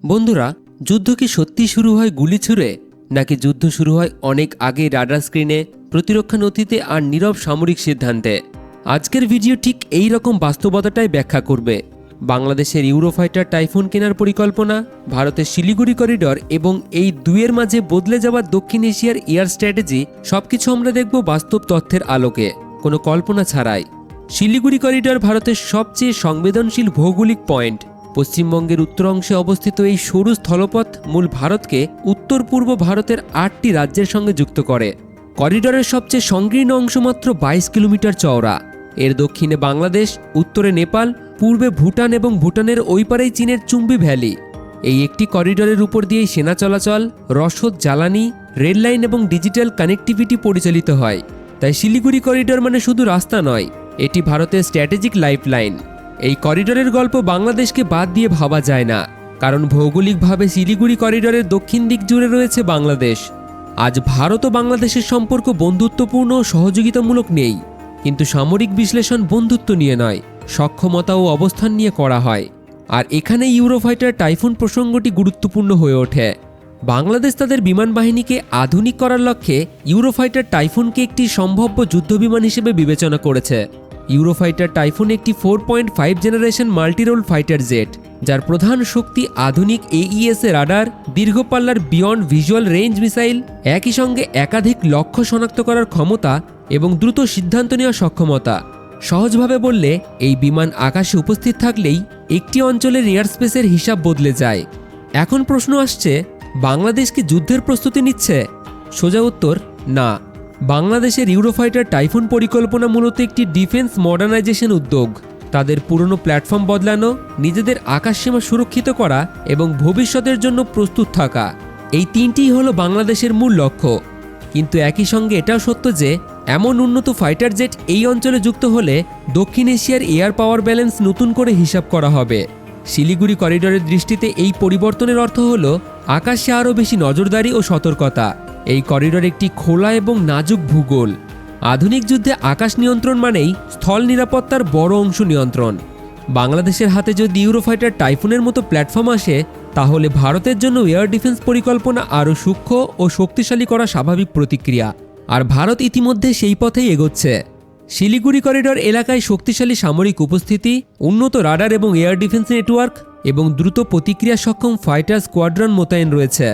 বন্ধুরা, যুদ্ধ কি সত্যি শুরু হয় গুলি ছুড়ে, নাকি যুদ্ধ শুরু হয় অনেক আগে রাডার স্ক্রিনে, প্রতিরক্ষা নথিতে আর নীরব সামরিক সিদ্ধান্তে? আজকের ভিডিও ঠিক এই রকম বাস্তবতাটাই ব্যাখ্যা করবে। বাংলাদেশের ইউরোফাইটার টাইফুন কেনার পরিকল্পনা, ভারতের শিলিগুড়ি করিডর এবং এই দুয়ের মাঝে বদলে যাওয়া দক্ষিণ এশিয়ার এয়ার স্ট্র্যাটেজি, সবকিছু আমরা দেখব বাস্তব তথ্যের আলোকে, কোনো কল্পনা ছাড়াই। শিলিগুড়ি করিডর ভারতের সবচেয়ে সংবেদনশীল ভৌগোলিক পয়েন্ট। পশ্চিমবঙ্গের উত্তর অংশে অবস্থিত এই সরু স্থলপথ মূল ভারতকে উত্তর পূর্ব ভারতের 8টি রাজ্যের সঙ্গে যুক্ত করে। করিডরের সবচেয়ে সংকীর্ণ অংশ মাত্র 22 কিলোমিটার চওড়া। এর দক্ষিণে বাংলাদেশ, উত্তরে নেপাল, পূর্বে ভুটান এবং ভুটানের ওই পারেই চীনের চুম্বি ভ্যালি। এই একটি করিডরের উপর দিয়েই সেনা চলাচল, রসদ, জ্বালানি, রেললাইন এবং ডিজিটাল কানেক্টিভিটি পরিচালিত হয়। তাই শিলিগুড়ি করিডর মানে শুধু রাস্তা নয়, এটি ভারতের স্ট্র্যাটেজিক লাইফলাইন। এই করিডরের গল্প বাংলাদেশকে বাদ দিয়ে ভাবা যায় না, কারণ ভৌগোলিকভাবে শিলিগুড়ি করিডরের দক্ষিণ দিক জুড়ে রয়েছে বাংলাদেশ। আজ ভারত ও বাংলাদেশের সম্পর্ক বন্ধুত্বপূর্ণ ও সহযোগিতামূলক নেই, কিন্তু সামরিক বিশ্লেষণ বন্ধুত্ব নিয়ে নয়, সক্ষমতা ও অবস্থান নিয়ে করা হয়। আর এখানে ইউরোফাইটার টাইফুন প্রসঙ্গটি গুরুত্বপূর্ণ হয়ে ওঠে। বাংলাদেশ তাদের বিমান বাহিনীকে আধুনিক করার লক্ষ্যে ইউরোফাইটার টাইফুনকে একটি সম্ভাব্য যুদ্ধবিমান হিসেবে বিবেচনা করেছে। ইউরোফাইটার টাইফুন একটি 4.5 জেনারেশন মাল্টিরোল ফাইটার জেট, যার প্রধান শক্তি আধুনিক AESA রাডার, দীর্ঘপাল্লার বিয়ন্ড ভিজুয়াল রেঞ্জ মিসাইল, একই সঙ্গে একাধিক লক্ষ্য শনাক্ত করার ক্ষমতা এবং দ্রুত সিদ্ধান্ত নেওয়ার সক্ষমতা। সহজভাবে বললে, এই বিমান আকাশে উপস্থিত থাকলেই একটি অঞ্চলের এয়ার স্পেসের হিসাব বদলে যায়। এখন প্রশ্ন আসছে, বাংলাদেশ কি যুদ্ধের প্রস্তুতি নিচ্ছে? সোজা উত্তর, না। বাংলাদেশের ইউরোফাইটার টাইফুন পরিকল্পনা মূলত একটি ডিফেন্স মডার্নাইজেশন উদ্যোগ। তাদের পুরনো প্ল্যাটফর্ম বদলানো, নিজেদের আকাশসীমা সুরক্ষিত করা এবং ভবিষ্যতের জন্য প্রস্তুত থাকা, এই তিনটিই হলো বাংলাদেশের মূল লক্ষ্য। কিন্তু একই সঙ্গে এটাও সত্য যে এমন উন্নত ফাইটার জেট এই অঞ্চলে যুক্ত হলে দক্ষিণ এশিয়ার এয়ার পাওয়ার ব্যালেন্স নতুন করে হিসাব করা হবে। শিলিগুড়ি করিডরের দৃষ্টিতে এই পরিবর্তনের অর্থ হল আকাশে আরও বেশি নজরদারি ও সতর্কতা। এই করিডর একটি খোলা এবং নাজুক ভূগোল। আধুনিক যুদ্ধে আকাশ নিয়ন্ত্রণ মানেই স্থল নিরাপত্তার বড় অংশ নিয়ন্ত্রণ। বাংলাদেশের হাতে যদি ইউরোফাইটার টাইফুনের মতো প্ল্যাটফর্ম আসে, তাহলে ভারতের জন্য এয়ার ডিফেন্স পরিকল্পনা আরও সূক্ষ্ম ও শক্তিশালী করা স্বাভাবিক প্রতিক্রিয়া। আর ভারত ইতিমধ্যে সেই পথেই এগোচ্ছে। শিলিগুড়ি করিডর এলাকায় শক্তিশালী সামরিক উপস্থিতি, উন্নত রাডার এবং এয়ার ডিফেন্স নেটওয়ার্ক এবং দ্রুত প্রতিক্রিয়া সক্ষম ফাইটার স্কোয়াড্রন মোতায়েন রয়েছে।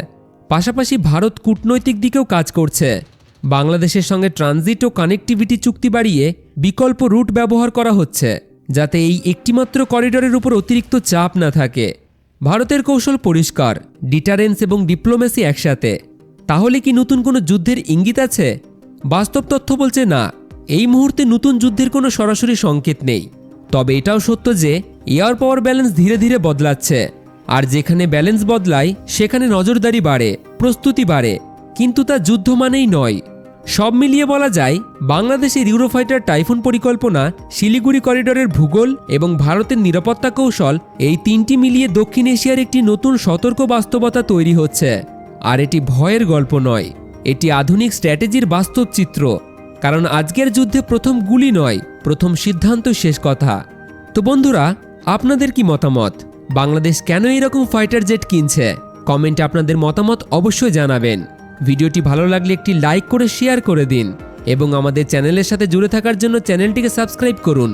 পাশাপাশি ভারত কূটনৈতিক দিকেও কাজ করছে। বাংলাদেশের সঙ্গে ট্রানজিট ও কানেক্টিভিটি চুক্তি বাড়িয়ে বিকল্প রুট ব্যবহার করা হচ্ছে, যাতে এই একটিমাত্র করিডরের উপর অতিরিক্ত চাপ না থাকে। ভারতের কৌশল পরিষ্কার, ডিটারেন্স এবং ডিপ্লোমেসি একসাথে। তাহলে কি নতুন কোনো যুদ্ধের ইঙ্গিত আছে? বাস্তব তথ্য বলছে না, এই মুহূর্তে নতুন যুদ্ধের কোনো সরাসরি সংকেত নেই। তবে এটাও সত্য যে এয়ার পাওয়ার ব্যালেন্স ধীরে ধীরে বদলাচ্ছে। আর যেখানে ব্যালেন্স বদলায়, সেখানে নজরদারি বাড়ে, প্রস্তুতি বাড়ে, কিন্তু তা যুদ্ধ মানেই নয়। সব মিলিয়ে বলা যায়, বাংলাদেশের ইউরোফাইটার টাইফুন পরিকল্পনা, শিলিগুড়ি করিডরের ভূগোল এবং ভারতের নিরাপত্তা কৌশল, এই তিনটি মিলিয়ে দক্ষিণ এশিয়ার একটি নতুন সতর্ক বাস্তবতা তৈরি হচ্ছে। আর এটি ভয়ের গল্প নয়, এটি আধুনিক স্ট্র্যাটেজির বাস্তব চিত্র। কারণ আজকের যুদ্ধে প্রথম গুলি নয়, প্রথম সিদ্ধান্ত শেষ কথা। তো বন্ধুরা, আপনাদের কি মতামত? বাংলাদেশ কেন এরকম ফাইটার জেট কিনছে? কমেন্টে আপনাদের মতামত অবশ্যই জানাবেন। ভিডিওটি ভালো লাগলে একটি লাইক করে শেয়ার করে দিন এবং আমাদের চ্যানেলের সাথে জুড়ে থাকার জন্য চ্যানেলটিকে সাবস্ক্রাইব করুন।